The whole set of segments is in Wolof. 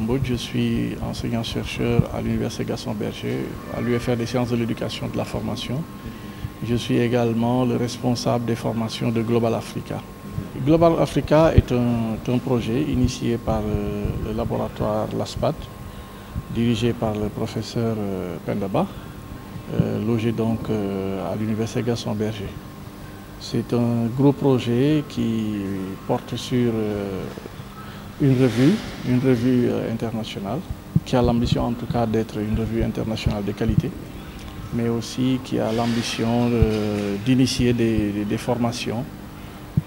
Je suis enseignant-chercheur à l'Université Gaston Berger, à l'UFR des sciences de l'éducation et de la formation. Je suis également le responsable des formations de Global Africa. Global Africa est un projet initié par le laboratoire LASPAT, dirigé par le professeur Pendaba, logé donc à l'Université Gaston Berger. C'est un gros projet qui porte sur une revue internationale, qui a l'ambition en tout cas d'être une revue internationale de qualité, mais aussi qui a l'ambition d'initier des formations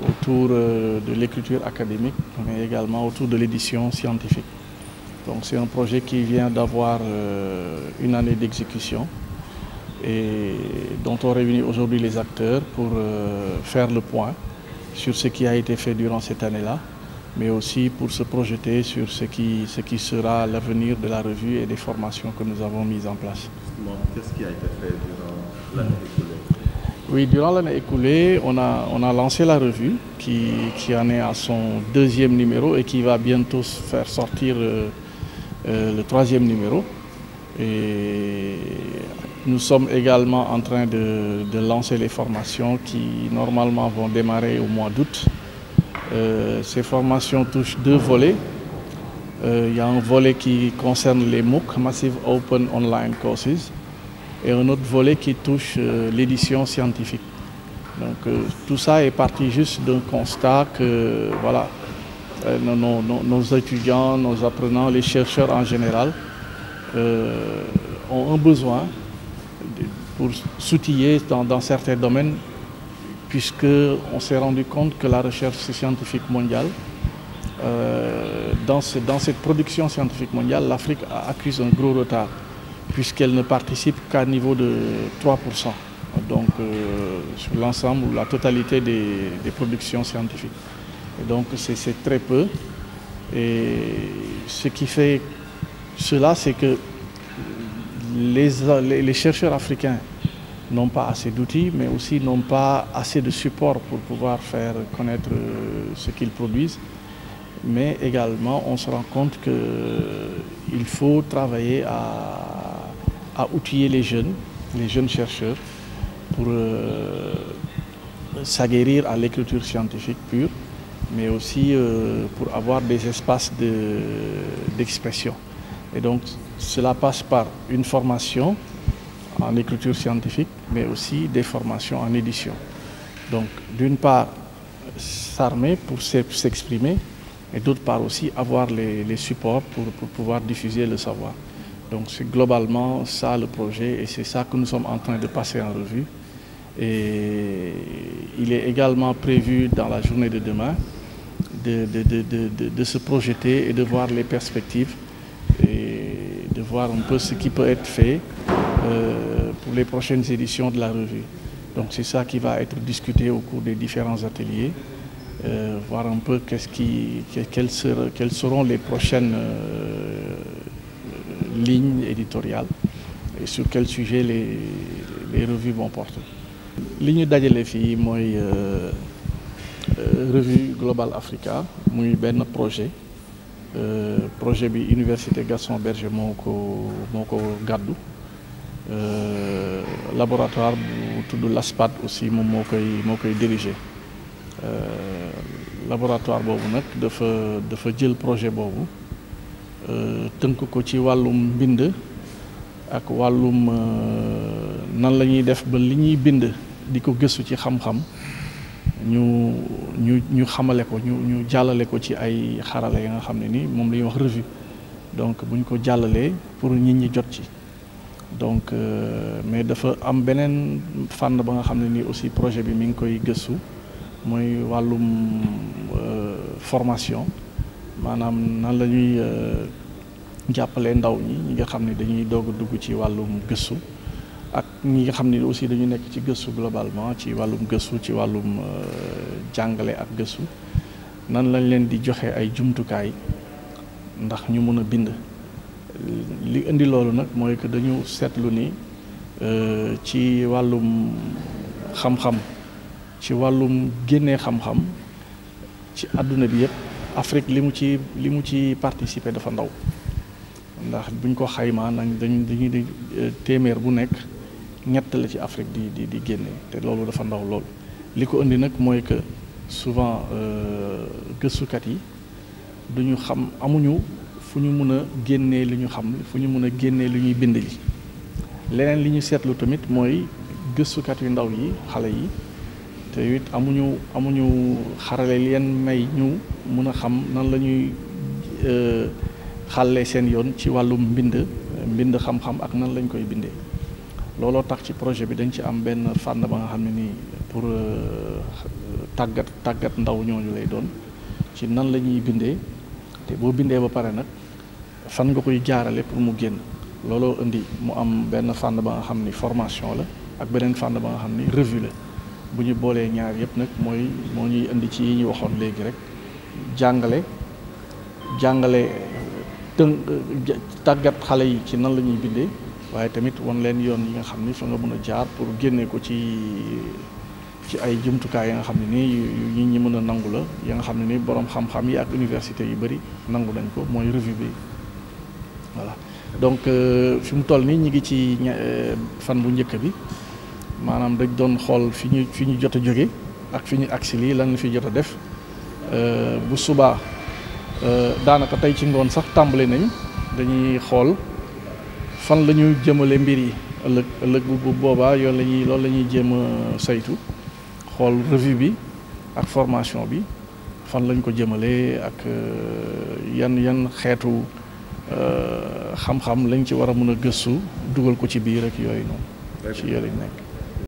autour de l'écriture académique, mais également autour de l'édition scientifique. Donc c'est un projet qui vient d'avoir une année d'exécution et dont on réunit aujourd'hui les acteurs pour faire le point sur ce qui a été fait durant cette année-là, mais aussi pour se projeter sur ce qui sera l'avenir de la revue et des formations que nous avons mises en place. Qu'est-ce qui a été fait durant l'année écoulée? Oui, durant l'année écoulée, on a lancé la revue qui en est à son 2e numéro et qui va bientôt faire sortir le 3e numéro. Et nous sommes également en train de lancer les formations qui normalement vont démarrer au mois d'août. Ces formations touchent 2 volets. Il y a un volet qui concerne les MOOC, Massive Open Online Courses, et un autre volet qui touche l'édition scientifique. Donc tout ça est parti juste d'un constat que voilà, nos étudiants, nos apprenants, les chercheurs en général ont un besoin pour s'outiller dans certains domaines, puisqu'on s'est rendu compte que la recherche scientifique mondiale, dans cette production scientifique mondiale, l'Afrique accuse un gros retard, puisqu'elle ne participe qu'à niveau de 3%. Donc sur l'ensemble ou la totalité des productions scientifiques. Et donc c'est très peu. Et ce qui fait cela, c'est que les chercheurs africains n'ont pas assez d'outils, mais aussi n'ont pas assez de support pour pouvoir faire connaître ce qu'ils produisent. Mais également, on se rend compte qu'il faut travailler à outiller les jeunes chercheurs, pour s'aguerrir à l'écriture scientifique pure, mais aussi pour avoir des espaces d'expression. Et donc, cela passe par une formation en écriture scientifique, mais aussi des formations en édition. Donc, d'une part, s'armer pour s'exprimer, et d'autre part aussi avoir les supports pour pouvoir diffuser le savoir. Donc, c'est globalement ça le projet, et c'est ça que nous sommes en train de passer en revue. Et il est également prévu dans la journée de demain de se projeter et de voir les perspectives et de voir un peu ce qui peut être fait pour les prochaines éditions de la revue. Donc c'est ça qui va être discuté au cours des différents ateliers, voir un peu quelles seront les prochaines lignes éditoriales et sur quel sujet les revues vont porter. li ñu dajale fii mooy revue Global Africa muy benn projet bi Université Gaston Berger moo ko gàddu laboratoire bu tudd LASPAT aussi moom moo koy diriger laboratoire boobu nag dafa jël projet boobu tënk ko ci wàllum mbind ak wàllum nan la ñuy def ba li ñuy bind di ko gëstu ci xam-xam ñu xamale ko ñu jàllale ko ci ay xarala yi nga xam ne ni moom la ñuy wax revue. Donc bu ñu ko jàllalee pour nit ñi jot ci. Donc mais dafa am beneen fànn ba nga xam ne ni aussi projet bi mi ngi koy gëstu mooy wàllum formation, maanaam nan la ñuy jàppale ndaw ñi nga xam ne dañuy doog a dugg ci wàllum gëstu ak ñi nga xam ne aussi dañu nekk ci gëstu globalement ci wàllum gëstu ci wàllum jàngale ak gëstu nan lañ leen di joxe ay jumtukaay ndax ñu mën a bind. Li indi loolu nag mooy que dañu seetlu ni ci wàllum xam-xam ci wàllum génnee xam-xam ci àdduna bi yëpp Afrique li mu ci participer dafa ndaw. ndax buñ ko xaymaa nag dañuy di téeméer bu nekk ñett la ci Afrique di génne te loolu dafa ndaw lool. li ko indi nag mooy que souvent gëstukat yi duñu xam amuñu fu ñu mun a génnee li ñu xam fu ñu mun a génnee li ñuy bind ji. leneen li ñu seetlu tamit mooy gëstukat yu ndaw yi xale yi te it amuñu xarale leen may ñu mun a xam nan la ñuy xàllee seen yoon ci wàllum mbind xam-xam ak nan lañ koy bindee. looloo tax ci projet bi dañ ci am benn fànn ba nga xam ne nii pour tàggat ndaw ñooñu lay doon ci nan la ñuy bindee te boo bindee ba pare nag fan nga koy jaarale pour mu génn. looloo indi mu am benn fànn ba nga xam ni formation la ak beneen fànn ba nga xam ni revue la bu ñu boolee ñaar yëpp nag moo ñuy indi ci yi ñu waxoon léegi rek jàngale tàggat xale yi ci nan la ñuy bindee waaye tamit wan leen yoon yi nga xam ni fa nga mën a jaar pour génne ko ci ay jumtukaay ya nga xam ne nii yu ñi mën a nangu la ya nga xam ne ni borom xam-xam yi ak université yu bëri nangu nañ ko mooy revue bi voilà. donc fi mu toll nii ñu ngi ci fan bu njëkk bi maanaam dañ doon xool fi ñu jot a jóge ak fi ñu agsi lii lan la fi jot a def bu subaa daanaka tey ci ngoon sax tàmbali nañ dañuy xool fan la ñu jëmale mbir yi ëllëg bu boobaa loolu la ñuy jéem a saytu xool revue bi ak formation bi fan lañ ko jëmale ak yan xeetu xam-xam lañ ci war a mën a gëstu dugal ko ci biir ak yooyu noonu ci yooyu lañ nekk.